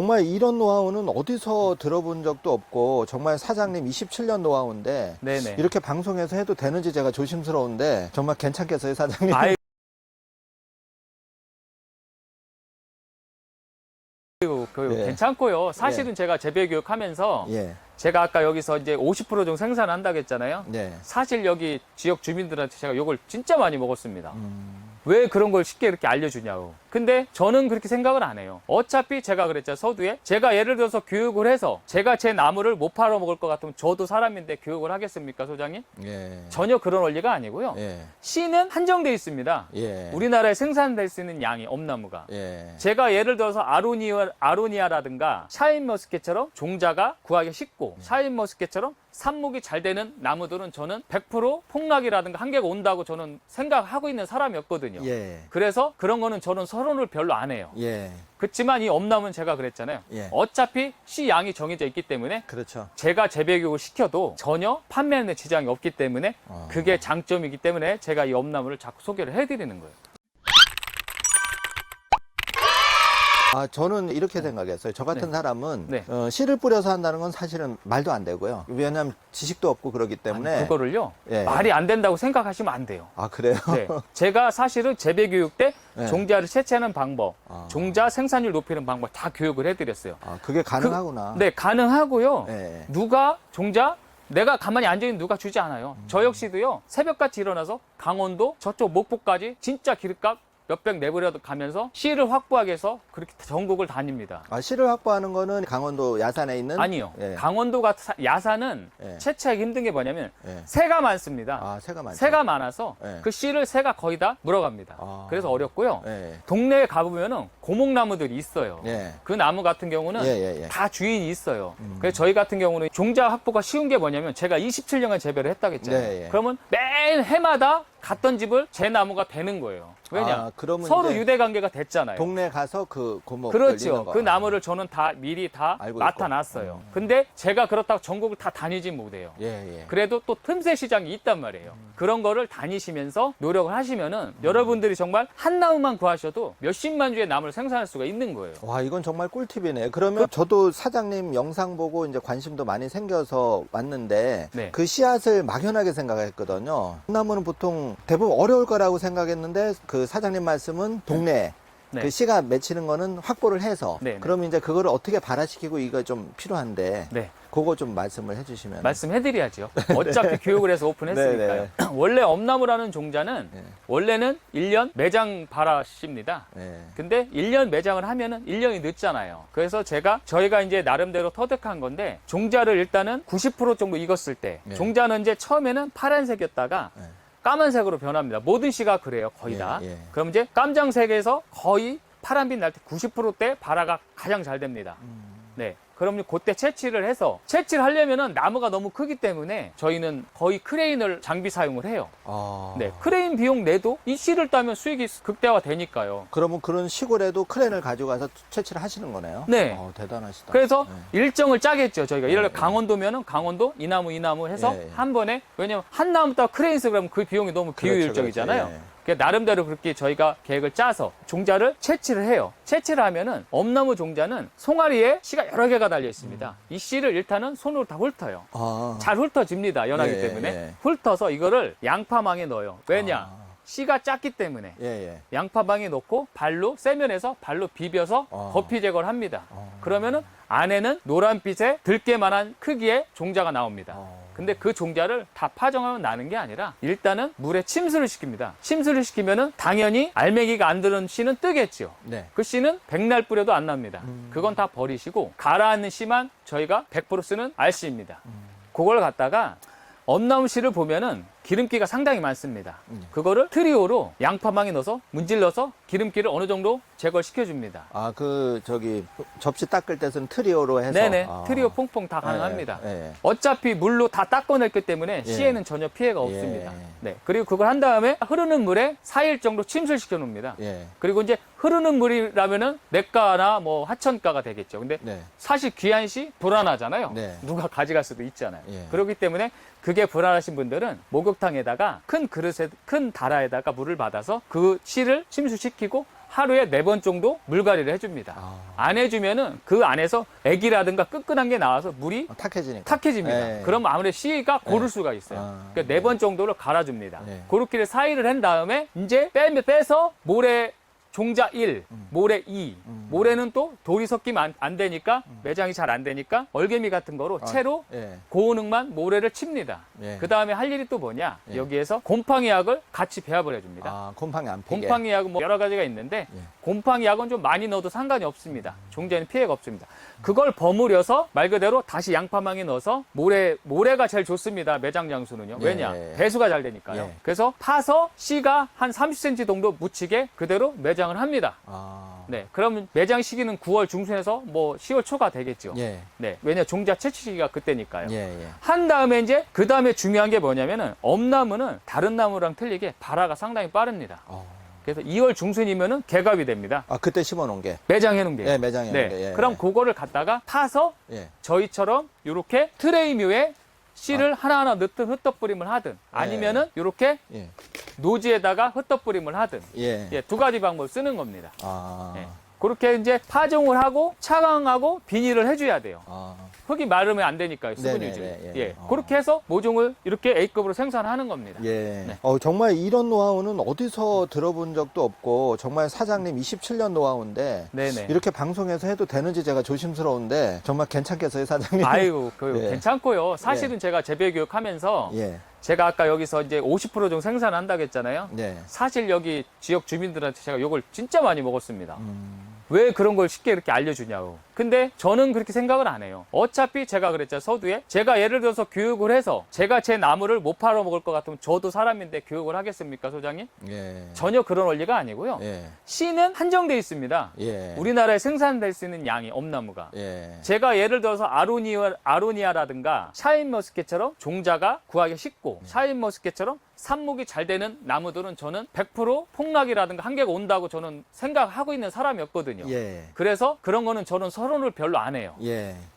정말 이런 노하우는 어디서 들어본 적도 없고 정말 사장님 27년 노하우인데 네네. 이렇게 방송에서 해도 되는지 제가 조심스러운데 정말 괜찮겠어요, 사장님? 아이, 예. 괜찮고요. 사실은 제가 재배 교육하면서 예. 제가 아까 여기서 이제 50% 정도 생산한다고 했잖아요. 네. 사실 여기 지역 주민들한테 제가 욕을 진짜 많이 먹었습니다. 왜 그런 걸 쉽게 이렇게 알려주냐고. 근데 저는 그렇게 생각을 안 해요. 어차피 제가 그랬죠, 서두에. 제가 예를 들어서 교육을 해서 제가 제 나무를 못 팔아먹을 것 같으면 저도 사람인데 교육을 하겠습니까, 소장님? 예. 전혀 그런 원리가 아니고요. 예. 씨는 한정되어 있습니다. 예. 우리나라에 생산될 수 있는 양이, 엄나무가. 예. 제가 예를 들어서 아로니아라든가 샤인머스켓처럼 종자가 구하기 쉽고 샤인머스켓처럼 삽목이 잘 되는 나무들은 저는 100% 폭락이라든가 한계가 온다고 저는 생각하고 있는 사람이었거든요. 예. 그래서 그런 거는 저는 서론을 별로 안 해요. 예. 그렇지만 이 엄나무는 제가 그랬잖아요. 예. 어차피 씨 양이 정해져 있기 때문에 그렇죠. 제가 재배 교육을 시켜도 전혀 판매하는 데 지장이 없기 때문에 그게 장점이기 때문에 제가 이 엄나무를 자꾸 소개를 해드리는 거예요. 아, 저는 이렇게 생각했어요. 저 같은 사람은 네. 씨를 뿌려서 한다는 건 사실은 말도 안 되고요. 왜냐하면 지식도 없고 그러기 때문에. 아니, 그거를요. 예. 말이 안 된다고 생각하시면 안 돼요. 아, 그래요? 네. 제가 사실은 재배 교육 때 네. 종자를 채취하는 방법, 아. 종자 생산율 높이는 방법 다 교육을 해드렸어요. 아, 그게 가능하구나. 네, 가능하고요. 예. 누가 종자 내가 가만히 앉아있는 누가 주지 않아요. 저 역시도요. 새벽같이 일어나서 강원도 저쪽 목포까지 진짜 기름값 몇백 내버려 가면서 씨를 확보하기 위해서 그렇게 전국을 다닙니다. 아, 씨를 확보하는 거는 강원도 야산에 있는? 아니요. 예. 강원도가 야산은 예. 채취하기 힘든 게 뭐냐면 예. 새가 많습니다. 아, 새가 많죠. 새가 많아서 예. 그 씨를 새가 거의 다 물어갑니다. 아. 그래서 어렵고요. 예. 동네에 가보면은 고목나무들이 있어요. 예. 그 나무 같은 경우는 예. 다 주인이 있어요. 그래서 저희 같은 경우는 종자 확보가 쉬운 게 뭐냐면 제가 27년간 재배를 했다고 했잖아요. 예. 그러면 매일 해마다 갔던 집을 제 나무가 되는 거예요. 왜냐? 아, 그러면 서로 이제 유대관계가 됐잖아요. 동네 가서 그 고목 그렇죠. 열리는 거. 그 나무를 저는 다 미리 다 알고 나타났어요. 근데 제가 그렇다고 전국을 다 다니진 못해요. 예. 그래도 또 틈새 시장이 있단 말이에요. 그런 거를 다니시면서 노력을 하시면은 여러분들이 정말 한 나무만 구하셔도 몇십만 주의 나무를 생산할 수가 있는 거예요. 와, 이건 정말 꿀팁이네. 그러면 저도 사장님 영상 보고 이제 관심도 많이 생겨서 왔는데 네. 그 씨앗을 막연하게 생각했거든요. 나무는 보통 대부분 어려울 거라고 생각했는데 그 사장님 말씀은 동네 네. 그 씨가 맺히는 거는 확보를 해서 네. 그러면 이제 그거를 어떻게 발화시키고 이거 좀 필요한데 네. 그거 좀 말씀을 해주시면. 말씀해드려야죠. 어차피 교육을 해서 오픈했으니까요. 네. 원래 엄나무라는 종자는 네. 원래는 1년 매장 발화십니다. 네. 근데 1년 매장을 하면은 1년이 늦잖아요. 그래서 저희가 이제 나름대로 터득한 건데 종자를 일단은 90% 정도 익었을 때 네. 종자는 이제 처음에는 파란색이었다가 네. 까만색으로 변합니다. 모든 씨가 그래요. 거의 다. 예. 그럼 이제 깜장색에서 거의 파란빛 날 때 90%대 발화가 가장 잘 됩니다. 네. 그럼 그때 채취를 해서 채취를 하려면은 나무가 너무 크기 때문에 저희는 거의 크레인을 장비 사용을 해요. 아. 네. 크레인 비용 내도 이 씨를 따면 수익이 극대화 되니까요. 그러면 그런 시골에도 크레인을 가져가서 채취를 하시는 거네요? 네. 대단하시다. 그래서 네. 일정을 짜겠죠. 저희가 예를 들어 네. 강원도면은 강원도 이 나무 해서 예, 예. 한 번에 왜냐면 한 나무 따 크레인 쓰고 그러면 그 비용이 너무 비효율적이잖아요. 그렇죠. 예. 그러니까 나름대로 그렇게 저희가 계획을 짜서 종자를 채취를 해요. 채취를 하면은 엄나무 종자는 송아리에 씨가 여러 개가 달려 있습니다. 이 씨를 일단은 손으로 다 훑어요. 아. 잘 훑어집니다. 연하기 예, 때문에. 예. 훑어서 이거를 양파망에 넣어요. 왜냐? 아. 씨가 작기 때문에. 예. 양파망에 넣고 발로 세면에서 발로 비벼서 거피 제거를 합니다. 그러면은 안에는 노란빛에 들깨만한 크기의 종자가 나옵니다. 근데 그 종자를 다 파종하면 나는 게 아니라 일단은 물에 침수를 시킵니다. 침수를 시키면은 당연히 알맹이가 안 들은 씨는 뜨겠죠. 네. 그 씨는 백날 뿌려도 안 납니다. 그건 다 버리시고 가라앉는 씨만 저희가 100% 쓰는 알씨입니다. 그걸 갖다가 엄나무 씨를 보면은 기름기가 상당히 많습니다. 그거를 트리오로 양파망에 넣어서 문질러서 기름기를 어느 정도 제거를 시켜줍니다. 아, 접시 닦을 때 쓰는 트리오로 해서. 네네. 아. 트리오 퐁퐁 다 가능합니다. 예. 어차피 물로 다 닦아냈기 때문에 예. 씨에는 전혀 피해가 예. 없습니다. 네. 그리고 그걸 한 다음에 흐르는 물에 4일 정도 침수를 시켜 놓습니다. 예. 그리고 이제 흐르는 물이라면은 냇가나 뭐 하천가가 되겠죠. 근데 네. 사실 귀한 씨 불안하잖아요. 네. 누가 가져갈 수도 있잖아요. 예. 그렇기 때문에 그게 불안하신 분들은 목욕탕에다가 큰 그릇에 큰 다라에다가 물을 받아서 그 씨를 침수시키고 하루에 4번 정도 물갈이를 해줍니다. 안 해주면은 그 안에서 액이라든가 끄끈한 게 나와서 물이 탁해집니다. 그럼 아무래도 씨가 고를 수가 있어요. 그러니까 4번 정도를 갈아줍니다. 그렇게 사이를 한 다음에 이제 빼서 모래 종자 1, 모래 2. 모래는 또 돌이 섞이면 안 되니까 매장이 잘 안 되니까 얼개미 같은 거로 채로 고온흙만 모래를 칩니다. 그 다음에 할 일이 또 뭐냐? 여기에서 곰팡이 약을 같이 배합을 해줍니다. 곰팡이 안 피게. 곰팡이 약은 뭐 여러 가지가 있는데 곰팡이 약은 좀 많이 넣어도 상관이 없습니다. 종자에는 피해가 없습니다. 그걸 버무려서 말 그대로 다시 양파망에 넣어서 모래가 제일 좋습니다. 매장 장수는요. 왜냐? 배수가 잘 되니까요. 그래서 파서 씨가 한 30cm 정도 묻히게 그대로 매장을 합니다. 네, 그러면 매장 시기는 9월 중순에서 뭐 10월 초가 되겠죠. 네, 왜냐 종자 채취 시기가 그때니까요. 한 다음에 이제 그 다음에 중요한 게 뭐냐면은 엄나무는 다른 나무랑 틀리게 발화가 상당히 빠릅니다. 그래서 2월 중순이면은 개갑이 됩니다. 그때 심어놓은 게. 매장해 놓은 게. 네, 매장해 놓은 게. 그럼 그거를 갖다가 파서 저희처럼 이렇게 트레이묘에 씨를 하나하나 넣든 흩어뿌림을 하든 아니면은 이렇게 노지에다가 흩어뿌림을 하든 두 가지 방법을 쓰는 겁니다. 그렇게 이제 파종을 하고 차광하고 비닐을 해줘야 돼요. 흙이 마르면 안 되니까요. 수분 유지. 그렇게 해서 모종을 이렇게 A급으로 생산하는 겁니다. 정말 이런 노하우는 어디서 들어본 적도 없고 정말 사장님 27년 노하우인데 이렇게 방송에서 해도 되는지 제가 조심스러운데 정말 괜찮겠어요, 사장님? 아이고, 괜찮고요. 사실은 제가 재배 교육하면서 제가 아까 여기서 이제 50% 정도 생산한다고 했잖아요. 사실 여기 지역 주민들한테 제가 욕을 진짜 많이 먹었습니다. 왜 그런 걸 쉽게 이렇게 알려주냐고. 근데 저는 그렇게 생각을 안 해요. 어차피 제가 그랬죠, 서두에. 제가 예를 들어서 교육을 해서 제가 제 나무를 못 팔아먹을 것 같으면 저도 사람인데 교육을 하겠습니까, 소장님? 전혀 그런 원리가 아니고요. 씨는 한정돼 있습니다. 우리나라에 생산될 수 있는 양이 엄나무가. 제가 예를 들어서 아로니아라든가 샤인머스켓처럼 종자가 구하기 쉽고 샤인머스켓처럼 삽목이 잘 되는 나무들은 저는 100% 폭락이라든가 한계가 온다고 저는 생각하고 있는 사람이었거든요. 그래서 그런 거는 저는 서론을 별로 안 해요.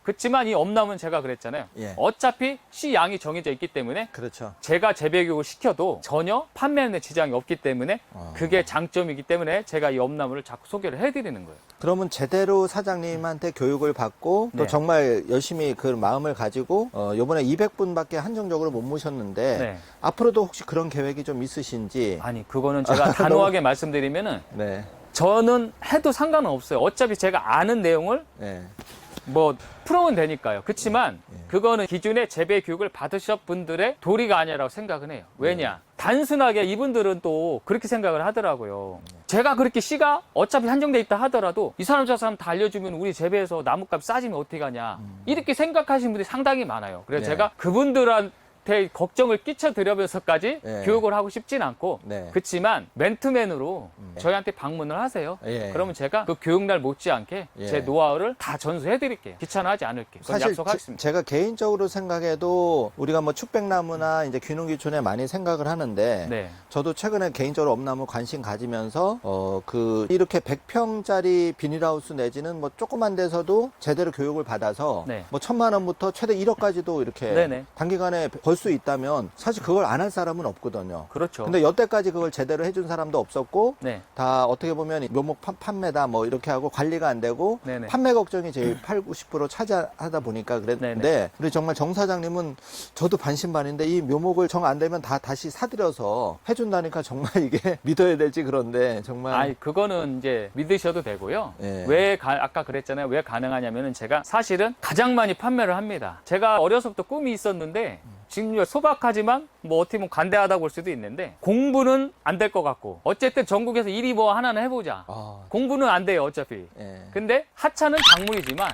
그렇지만 이 엄나무는 제가 그랬잖아요. 어차피 씨 양이 정해져 있기 때문에 제가 재배 교육을 시켜도 전혀 판매하는 지장이 없기 때문에 그게 장점이기 때문에 제가 이 엄나무를 자꾸 소개를 해드리는 거예요. 그러면 제대로 사장님한테 교육을 받고 또 정말 열심히 그 마음을 가지고 요번에 200분밖에 한정적으로 못 모셨는데 앞으로도 혹시 그런 계획이 좀 있으신지? 아니, 그거는 제가 단호하게 말씀드리면은 저는 해도 상관은 없어요. 어차피 제가 아는 내용을 뭐 풀어면 되니까요. 그렇지만 그거는 기존의 재배 교육을 받으셨 분들의 도리가 아니라고 생각은 해요. 왜냐? 단순하게 이분들은 또 그렇게 생각을 하더라고요. 제가 그렇게 씨가 어차피 한정돼 있다 하더라도 이 사람 저 사람 다 알려주면 우리 재배에서 나무값 싸지면 어떻게 가냐. 이렇게 생각하시는 분들이 상당히 많아요. 그래서 제가 그분들한테 걱정을 끼쳐드려면서까지 교육을 하고 싶진 않고 그렇지만 맨투맨으로 저희한테 방문을 하세요. 그러면 제가 그 교육날 못지않게 제 노하우를 다 전수해드릴게요. 귀찮아하지 않을게요. 사실 약속하겠습니다. 제가 개인적으로 생각해도 우리가 뭐 축백나무나 이제 귀농귀촌에 많이 생각을 하는데 저도 최근에 개인적으로 엄나무 관심 가지면서 이렇게 100평짜리 비닐하우스 내지는 뭐 조그만 데서도 제대로 교육을 받아서 뭐 1000만 원부터 최대 1억까지도 이렇게 단기간에 벌 수 있다면 사실 그걸 안 할 사람은 없거든요. 그렇죠. 근데 여태까지 그걸 제대로 해준 사람도 없었고 다 어떻게 보면 묘목 판매다 뭐 이렇게 하고 관리가 안 되고 판매 걱정이 제일 80~90% 차지하다 보니까 그랬는데 우리 정말 정 사장님은 저도 반신반인데 이 묘목을 정 안 되면 다시 사들여서 해준다니까 정말 이게 믿어야 될지 그런데 정말. 아니, 그거는 이제 믿으셔도 되고요. 아까 그랬잖아요. 왜 가능하냐면은 제가 사실은 가장 많이 판매를 합니다. 제가 어려서부터 꿈이 있었는데 지금 소박하지만 뭐 어떻게 보면 관대하다고 볼 수도 있는데 공부는 안 될 것 같고 어쨌든 전국에서 일이 뭐 하나는 해보자. 공부는 안 돼요, 어차피. 근데 하차는 작물이지만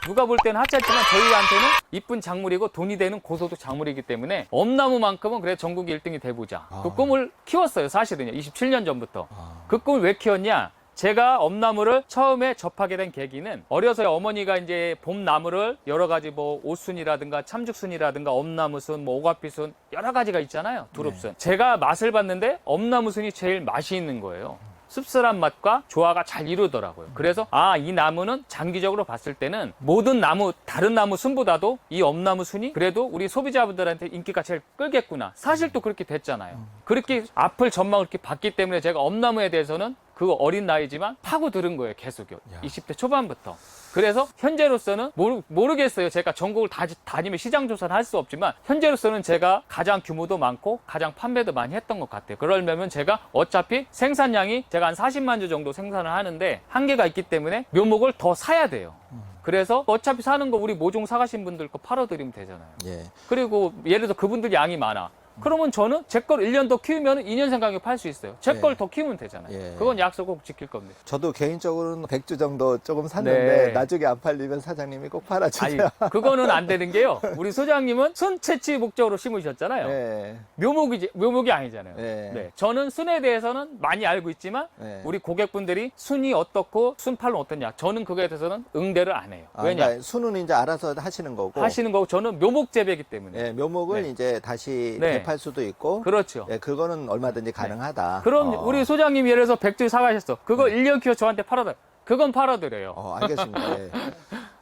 누가 볼 때는 하차했지만 저희한테는 이쁜 작물이고 돈이 되는 고소득 작물이기 때문에 엄나무만큼은 그래 전국 1등이 돼보자. 그 꿈을 키웠어요, 사실은요. 27년 전부터. 그 꿈을 왜 키웠냐? 제가 엄나무를 처음에 접하게 된 계기는 어려서 어머니가 이제 봄나무를 여러 가지 뭐 오순이라든가 참죽순이라든가 엄나무순, 뭐 오가피순 여러 가지가 있잖아요. 두릅순. 제가 맛을 봤는데 엄나무순이 제일 맛이 있는 거예요. 씁쓸한 맛과 조화가 잘 이루더라고요. 그래서 이 나무는 장기적으로 봤을 때는 모든 나무, 다른 나무 순보다도 이 엄나무 순이 그래도 우리 소비자분들한테 인기가 제일 끌겠구나. 사실 또 그렇게 됐잖아요. 그렇게 앞을 전망을 이렇게 봤기 때문에 제가 엄나무에 대해서는 그 어린 나이지만 파고들은 거예요. 계속요. 20대 초반부터. 그래서 현재로서는 모르겠어요. 제가 전국을 다니면 시장 조사를 할 수 없지만 현재로서는 제가 가장 규모도 많고 가장 판매도 많이 했던 것 같아요. 그러려면 제가 어차피 생산량이 제가 한 40만 주 정도 생산을 하는데 한계가 있기 때문에 묘목을 더 사야 돼요. 그래서 어차피 사는 거 우리 모종 사가신 분들 거 팔아드리면 되잖아요. 예. 그리고 예를 들어 그분들 양이 많아. 그러면 저는 제 걸 1년 더 키우면 2년 생각에 팔 수 있어요. 제 걸 더 키우면 되잖아요. 예. 그건 약속 꼭 지킬 겁니다. 저도 개인적으로는 100주 정도 조금 샀는데 네. 나중에 안 팔리면 사장님이 꼭 팔아주세요. 아니, 그거는 안 되는 게요. 우리 소장님은 순 채취 목적으로 심으셨잖아요. 네. 묘목이 아니잖아요. 네. 네. 저는 순에 대해서는 많이 알고 있지만 네. 우리 고객분들이 순이 어떻고 순팔은 어떠냐. 저는 그거에 대해서는 응대를 안 해요. 왜냐? 그러니까 순은 이제 알아서 하시는 거고. 하시는 거고 저는 묘목 재배이기 때문에. 예, 묘목을 네. 이제 다시 네. 대팔 수도 있고. 그렇죠. 예, 그거는 얼마든지 가능하다. 그럼 우리 소장님 예를 들어서 100주 사가셨어. 그거 1년 키워 저한테 팔아드려. 그건 팔아드려요. 알겠습니다. 예.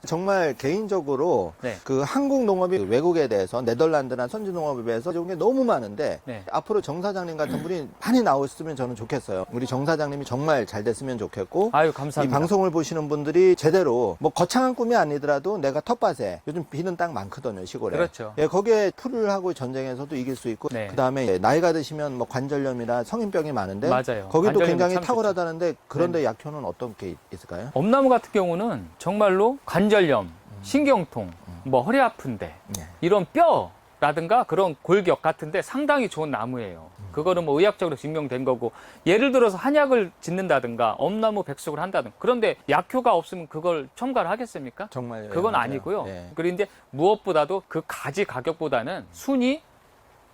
정말 개인적으로 네. 그 한국 농업이 외국에 대해서 네덜란드나 선진 농업에 비해서 좋은 게 너무 많은데 네. 앞으로 정 사장님 같은 분이 많이 나오셨으면 저는 좋겠어요. 우리 정 사장님이 정말 잘 됐으면 좋겠고 아유, 이 감사합니다. 방송을 보시는 분들이 제대로 뭐 거창한 꿈이 아니더라도 내가 텃밭에 요즘 비는 땅 많거든요, 시골에. 그렇죠. 예, 거기에 풀을 하고 전쟁에서도 이길 수 있고 네. 그다음에 나이가 드시면 뭐 관절염이나 성인병이 많은데 맞아요. 거기도 관절염이 굉장히 참 탁월하다는데 그런데 약효는 어떤 게 있을까요? 엄나무 같은 경우는 정말로 관절염, 신경통, 뭐 허리 아픈데 네. 이런 뼈라든가 그런 골격 같은데 상당히 좋은 나무예요. 그거는 뭐 의학적으로 증명된 거고 예를 들어서 한약을 짓는다든가 엄나무 백숙을 한다든가 그런데 약효가 없으면 그걸 첨가를 하겠습니까? 정말 그건 맞아요. 아니고요. 예. 그리고 이제 무엇보다도 그 가지 가격보다는 순이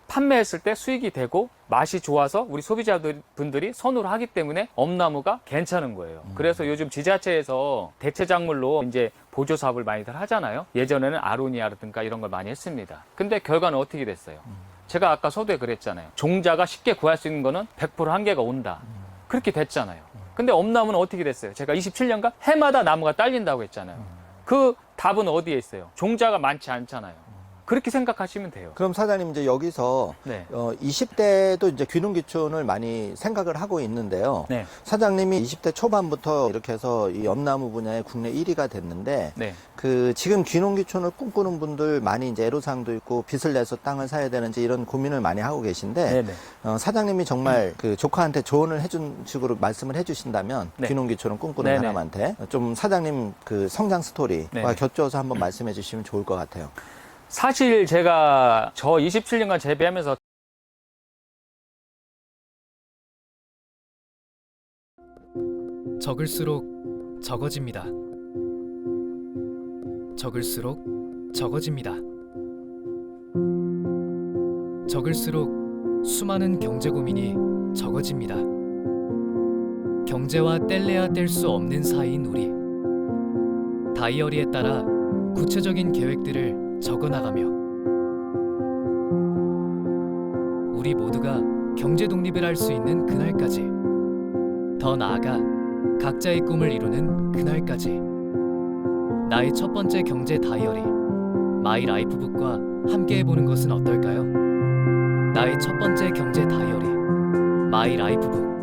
판매했을 때 수익이 되고 맛이 좋아서 우리 소비자분들이 선호를 하기 때문에 엄나무가 괜찮은 거예요. 그래서 요즘 지자체에서 대체 작물로 이제 보조 사업을 많이들 하잖아요. 예전에는 아로니아라든가 이런 걸 많이 했습니다. 근데 결과는 어떻게 됐어요? 제가 아까 서두에 그랬잖아요. 종자가 쉽게 구할 수 있는 거는 100% 한계가 온다. 그렇게 됐잖아요. 근데 엄나무는 어떻게 됐어요? 제가 27년간 해마다 나무가 딸린다고 했잖아요. 그 답은 어디에 있어요? 종자가 많지 않잖아요. 그렇게 생각하시면 돼요. 그럼 사장님 이제 여기서 네. 20대도 이제 귀농귀촌을 많이 생각을 하고 있는데요. 네. 사장님이 20대 초반부터 이렇게 해서 이 엄나무 분야에 국내 1위가 됐는데 네. 그 지금 귀농귀촌을 꿈꾸는 분들 많이 이제 애로사항도 있고 빚을 내서 땅을 사야 되는지 이런 고민을 많이 하고 계신데 네네. 사장님이 정말 그 조카한테 조언을 해준 식으로 말씀을 해주신다면 네. 귀농귀촌을 꿈꾸는 네네. 사람한테 좀 사장님 그 성장 스토리와 네네. 겹쳐서 한번 말씀해 주시면 좋을 것 같아요. 사실 제가 저 27년간 재배하면서 적을수록 적어집니다. 적을수록 적어집니다. 적을수록 수많은 경제 고민이 적어집니다. 경제와 뗄래야 뗄 수 없는 사이인 우리. 다이어리에 따라 구체적인 계획들을 적어나가며 우리 모두가 경제 독립을 할 수 있는 그날까지, 더 나아가 각자의 꿈을 이루는 그날까지 나의 첫 번째 경제 다이어리 마이 라이프북과 함께 해보는 것은 어떨까요? 나의 첫 번째 경제 다이어리 마이 라이프북.